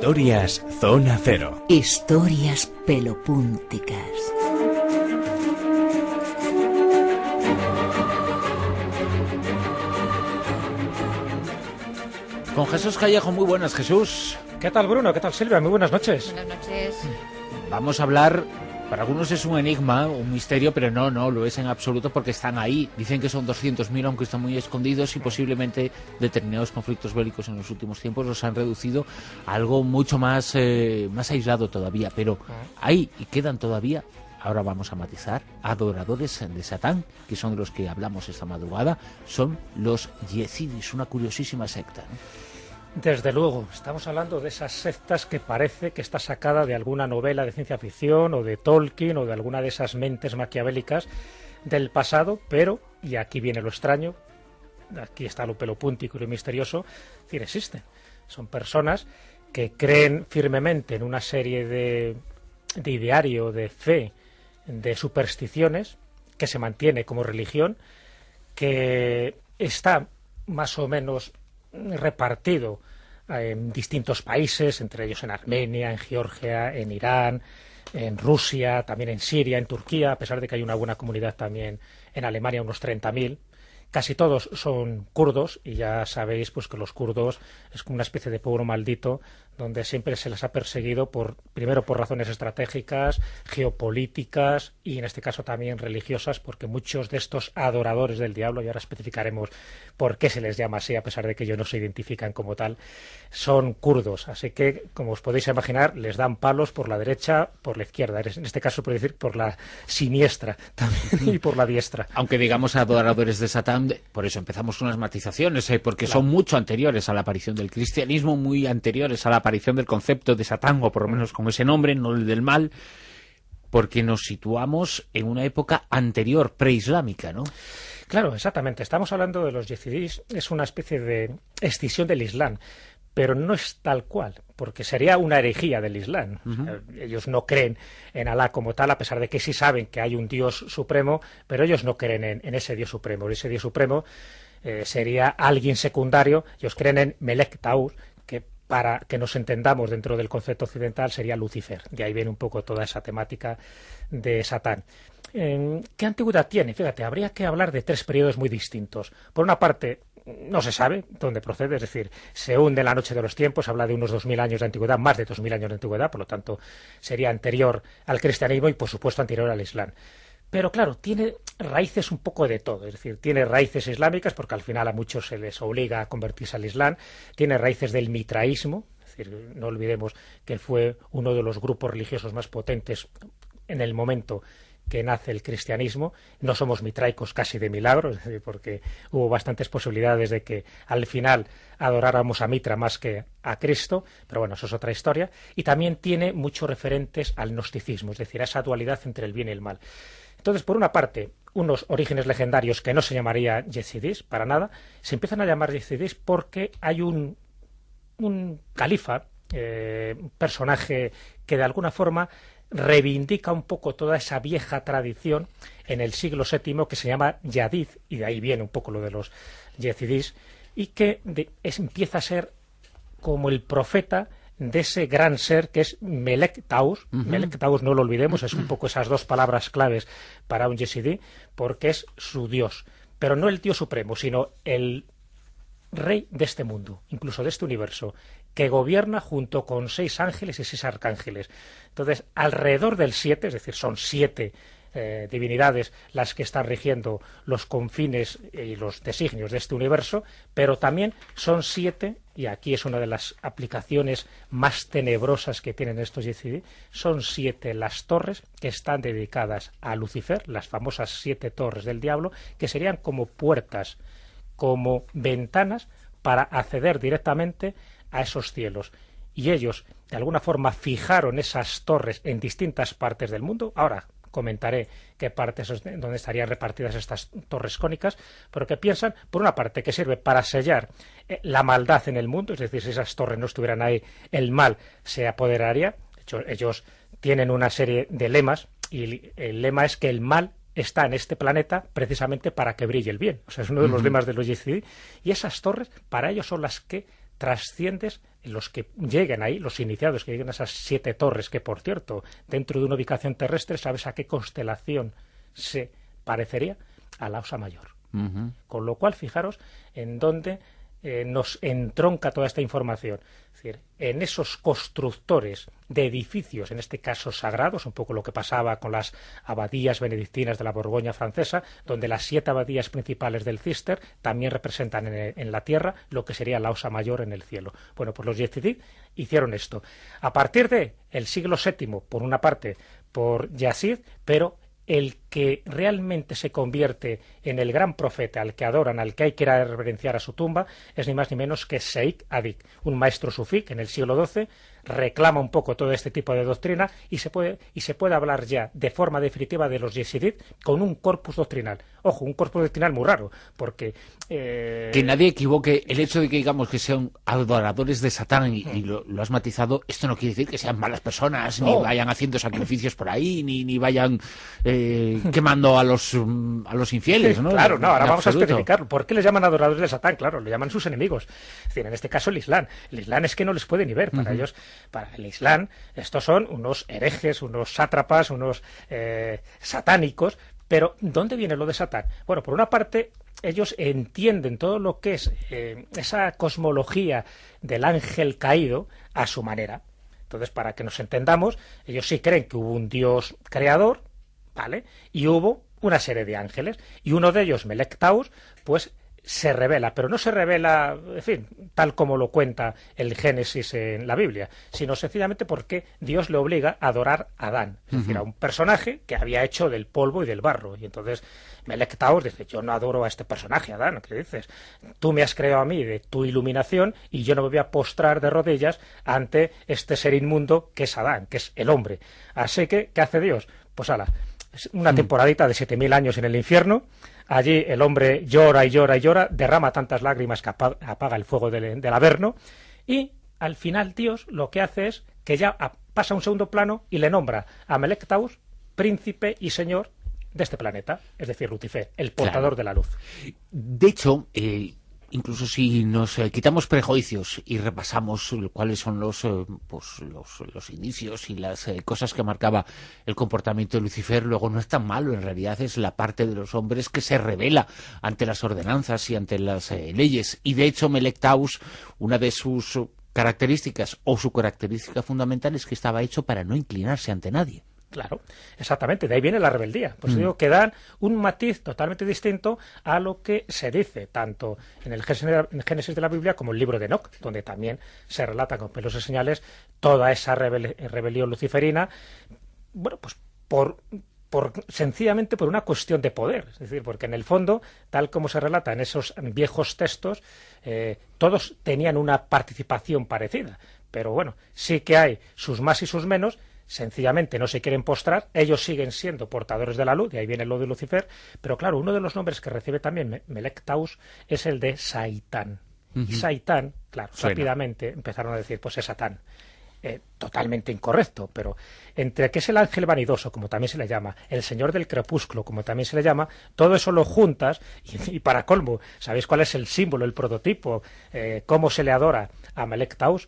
Historias Zona Cero. Historias pelopúnticas. Con Jesús Callejo, muy buenas, Jesús. ¿Qué tal, Bruno? ¿Qué tal, Silvia? Muy buenas noches. Buenas noches. Vamos a hablar, para algunos es un enigma, un misterio, pero no lo es en absoluto porque están ahí. Dicen que son 200.000, aunque están muy escondidos, y posiblemente determinados conflictos bélicos en los últimos tiempos los han reducido a algo mucho más aislado todavía. Pero hay y quedan todavía, ahora vamos a matizar, adoradores de Satán, que son de los que hablamos esta madrugada, son los yezidis, una curiosísima secta, ¿no? Desde luego, estamos hablando de esas sectas que parece que está sacada de alguna novela de ciencia ficción o de Tolkien o de alguna de esas mentes maquiavélicas del pasado, pero, y aquí viene lo extraño, aquí está lo pelopúntico y lo misterioso, es decir, existen. Son personas que creen firmemente en una serie de ideario, de fe, de supersticiones, que se mantiene como religión, que está más o menos repartido en distintos países, entre ellos en Armenia, en Georgia, en Irán, en Rusia, también en Siria, en Turquía, a pesar de que hay una buena comunidad también en Alemania, unos 30.000. Casi todos son kurdos, y ya sabéis pues que los kurdos es como una especie de pueblo maldito donde siempre se les ha perseguido primero por razones estratégicas, geopolíticas y en este caso también religiosas, porque muchos de estos adoradores del diablo, y ahora especificaremos por qué se les llama así, a pesar de que ellos no se identifican como tal, son kurdos. Así que, como os podéis imaginar, les dan palos por la derecha, por la izquierda, en este caso puedo decir por la siniestra también y por la diestra. Aunque digamos adoradores de Satán, por eso empezamos con unas matizaciones, porque Claro. son mucho anteriores a la aparición del cristianismo, muy anteriores a la aparición del concepto de Satán, o por lo menos con ese nombre, no el del mal, porque nos situamos en una época anterior, preislámica, ¿no? Claro, exactamente. Estamos hablando de los yezidís, es una especie de escisión del Islam, pero no es tal cual, porque sería una herejía del Islam. O sea, ellos no creen en Alá como tal, a pesar de que sí saben que hay un Dios supremo, pero ellos no creen en ese Dios supremo. Ese Dios supremo sería alguien secundario. Ellos creen en Melek Taur, que para que nos entendamos dentro del concepto occidental sería Lucifer. De ahí viene un poco toda esa temática de Satán. ¿Qué antigüedad tiene? Fíjate, habría que hablar de tres periodos muy distintos. Por una parte, no se sabe dónde procede, es decir, se hunde en la noche de los tiempos, habla de unos 2.000 años de antigüedad, más de 2.000 años de antigüedad, por lo tanto sería anterior al cristianismo y por supuesto anterior al Islam. Pero claro, tiene raíces un poco de todo, es decir, tiene raíces islámicas, porque al final a muchos se les obliga a convertirse al Islam, tiene raíces del mitraísmo, es decir, no olvidemos que fue uno de los grupos religiosos más potentes en el momento que nace el cristianismo. No somos mitraicos casi de milagro, es decir, porque hubo bastantes posibilidades de que al final adoráramos a Mitra más que a Cristo, pero bueno, eso es otra historia. Y también tiene muchos referentes al gnosticismo, es decir, a esa dualidad entre el bien y el mal. Entonces, por una parte, unos orígenes legendarios que no se llamaría yezidís, para nada, se empiezan a llamar yezidís porque hay un califa, un personaje que de alguna forma reivindica un poco toda esa vieja tradición en el siglo VII que se llama Yadid, y de ahí viene un poco lo de los yezidís, y que empieza a ser como el profeta de ese gran ser que es Melek Taus. Melek Taus, no lo olvidemos, es un poco esas dos palabras claves para un yezidí, porque es su dios, pero no el Dios supremo, sino el rey de este mundo, incluso de este universo, que gobierna junto con 6 ángeles y 6 arcángeles. Entonces, alrededor del 7, es decir, son 7 divinidades las que están rigiendo los confines y los designios de este universo, pero también son 7, y aquí es una de las aplicaciones más tenebrosas que tienen estos yezidí, son 7 las torres que están dedicadas a Lucifer, las famosas 7 torres del diablo, que serían como puertas, como ventanas para acceder directamente a esos cielos. Y ellos, de alguna forma, fijaron esas torres en distintas partes del mundo. Ahora comentaré qué partes donde estarían repartidas estas torres cónicas, pero que piensan, por una parte, que sirve para sellar la maldad en el mundo, es decir, si esas torres no estuvieran ahí, el mal se apoderaría. De hecho, ellos tienen una serie de lemas, y el lema es que el mal está en este planeta precisamente para que brille el bien. O sea, es uno de los lemas de los yezidí, y esas torres para ellos son las que trasciendes, los que lleguen ahí, los iniciados que lleguen a esas 7 torres, que por cierto, dentro de una ubicación terrestre, ¿sabes a qué constelación se parecería? A la Osa Mayor. Con lo cual, fijaros en dónde nos entronca toda esta información. Es decir, en esos constructores de edificios, en este caso sagrados, un poco lo que pasaba con las abadías benedictinas de la Borgoña francesa, donde las 7 abadías principales del Cister también representan en la tierra lo que sería la Osa Mayor en el cielo. Bueno, pues los Yezidí hicieron esto. A partir de el siglo VII, por una parte, por Yazid, pero el que realmente se convierte en el gran profeta al que adoran, al que hay que ir a reverenciar a su tumba, es ni más ni menos que Sheikh Adik, un maestro sufí que en el siglo XII reclama un poco todo este tipo de doctrina y se puede hablar ya de forma definitiva de los Yezidí con un corpus doctrinal. Ojo, un corpus doctrinal muy raro, porque... Que nadie equivoque el hecho de que digamos que sean adoradores de Satán y lo has matizado, esto no quiere decir que sean malas personas, ni vayan haciendo sacrificios por ahí, ni vayan quemando a los infieles, ¿no? Claro, no, ahora vamos a especificarlo. ¿Por qué les llaman adoradores de Satán? Claro, lo llaman sus enemigos. Es decir, en este caso el Islam. El Islam es que no les puede ni ver. Para ellos, para el Islam, estos son unos herejes, unos sátrapas, unos satánicos. Pero, ¿dónde viene lo de Satán? Bueno, por una parte, ellos entienden todo lo que es esa cosmología del ángel caído a su manera. Entonces, para que nos entendamos, ellos sí creen que hubo un Dios creador, ¿vale? Y hubo una serie de ángeles. Y uno de ellos, Melek Taus, pues se revela, pero no se revela, en fin, tal como lo cuenta el Génesis en la Biblia, sino sencillamente porque Dios le obliga a adorar a Adán, es decir, a un personaje que había hecho del polvo y del barro. Y entonces Melek Taus dice, yo no adoro a este personaje, Adán, ¿qué dices? Tú me has creado a mí de tu iluminación y yo no me voy a postrar de rodillas ante este ser inmundo que es Adán, que es el hombre. Así que, ¿qué hace Dios? Pues ala, una temporadita de 7000 años en el infierno. Allí el hombre llora y llora y llora, derrama tantas lágrimas que apaga el fuego del Averno, y al final Dios lo que hace es que ya pasa a un segundo plano y le nombra a Melek Taus príncipe y señor de este planeta, es decir, Lucifer, el portador de la luz. De hecho, incluso si nos quitamos prejuicios y repasamos cuáles son los inicios y las cosas que marcaba el comportamiento de Lucifer, luego no es tan malo. En realidad es la parte de los hombres que se revela ante las ordenanzas y ante las leyes. Y de hecho Melek Taus, una de sus características o su característica fundamental es que estaba hecho para no inclinarse ante nadie. Claro, exactamente, de ahí viene la rebeldía. Pues digo que dan un matiz totalmente distinto a lo que se dice, tanto en el Génesis de la Biblia como en el libro de Enoc, donde también se relata con pelos y señales toda esa rebelión luciferina, bueno, pues sencillamente por una cuestión de poder. Es decir, porque en el fondo, tal como se relata en esos viejos textos, todos tenían una participación parecida. Pero bueno, sí que hay sus más y sus menos. Sencillamente no se quieren postrar, ellos siguen siendo portadores de la luz, y ahí viene lo de Lucifer, pero claro, uno de los nombres que recibe también Melek Taus es el de Saitán. Y Saitán, claro, rápidamente empezaron a decir, pues es Satán. Totalmente incorrecto, pero entre que es el ángel vanidoso, como también se le llama, el señor del crepúsculo, como también se le llama, todo eso lo juntas, y para colmo, ¿sabéis cuál es el símbolo, el prototipo, cómo se le adora a Melek Taus?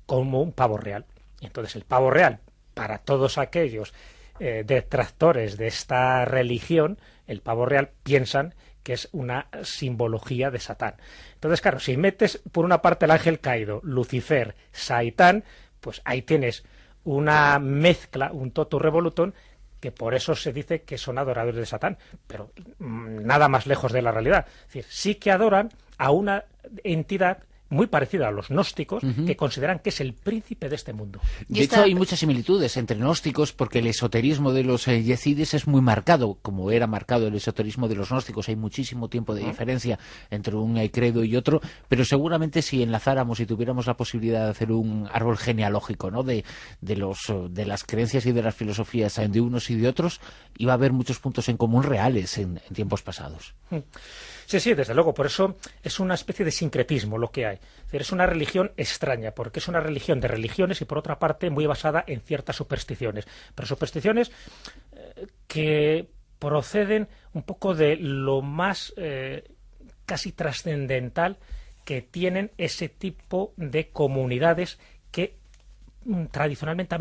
Como un pavo real. Y entonces el pavo real, para todos aquellos detractores de esta religión, el pavo real piensan que es una simbología de Satán. Entonces, claro, si metes por una parte el ángel caído, Lucifer, Saitán, pues ahí tienes una mezcla, un totum revolutum, que por eso se dice que son adoradores de Satán, pero nada más lejos de la realidad. Es decir, sí que adoran a una entidad muy parecida a los gnósticos, que consideran que es el príncipe de este mundo. De hecho, hay muchas similitudes entre gnósticos, porque el esoterismo de los yezidis es muy marcado, como era marcado el esoterismo de los gnósticos. Hay muchísimo tiempo de diferencia entre un credo y otro, pero seguramente si enlazáramos y tuviéramos la posibilidad de hacer un árbol genealógico, ¿no?, de las creencias y de las filosofías de unos y de otros, iba a haber muchos puntos en común reales en tiempos pasados. Sí, desde luego, por eso es una especie de sincretismo lo que hay. Es decir, es una religión extraña, porque es una religión de religiones y, por otra parte, muy basada en ciertas supersticiones. Pero supersticiones que proceden un poco de lo más casi trascendental que tienen ese tipo de comunidades que tradicionalmente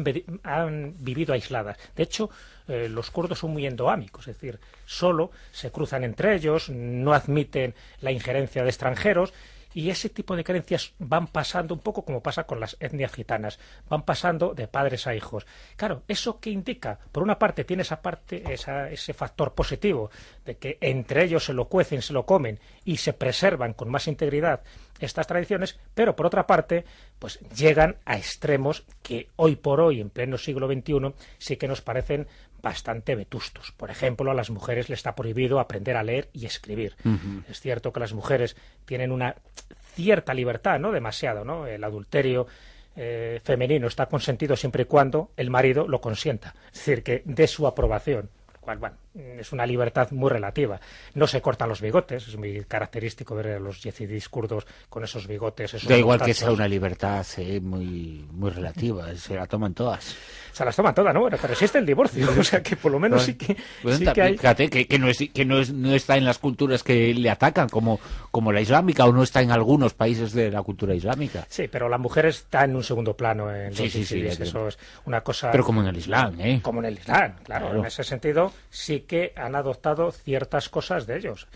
han vivido aisladas. De hecho, los kurdos son muy endogámicos, es decir, solo se cruzan entre ellos, no admiten la injerencia de extranjeros, y ese tipo de creencias van pasando un poco como pasa con las etnias gitanas, van pasando de padres a hijos. Claro, ¿eso qué indica? Por una parte tiene ese factor positivo de que entre ellos se lo cuecen, se lo comen y se preservan con más integridad estas tradiciones, pero por otra parte pues llegan a extremos que hoy por hoy, en pleno siglo XXI, sí que nos parecen bastante vetustos. Por ejemplo, a las mujeres les está prohibido aprender a leer y escribir. Es cierto que las mujeres tienen una cierta libertad, no demasiado, ¿no? El adulterio femenino está consentido siempre y cuando el marido lo consienta, es decir, que dé su aprobación. Bueno, es una libertad muy relativa. No se cortan los bigotes, es muy característico ver a los yezidís kurdos con esos bigotes. Esos da igual mostachos. que sea una libertad muy relativa, se la toman todas. Se las toman todas, ¿no? Bueno, pero existe el divorcio, o sea que por lo menos sí que hay... Fíjate que no está en las culturas que le atacan, como la islámica, o no está en algunos países de la cultura islámica. Sí, pero la mujer está en un segundo plano en los yezidís, eso es una cosa... Pero como en el Islam, ¿eh? Como en el Islam, claro. En ese sentido sí que han adoptado ciertas cosas de ellos.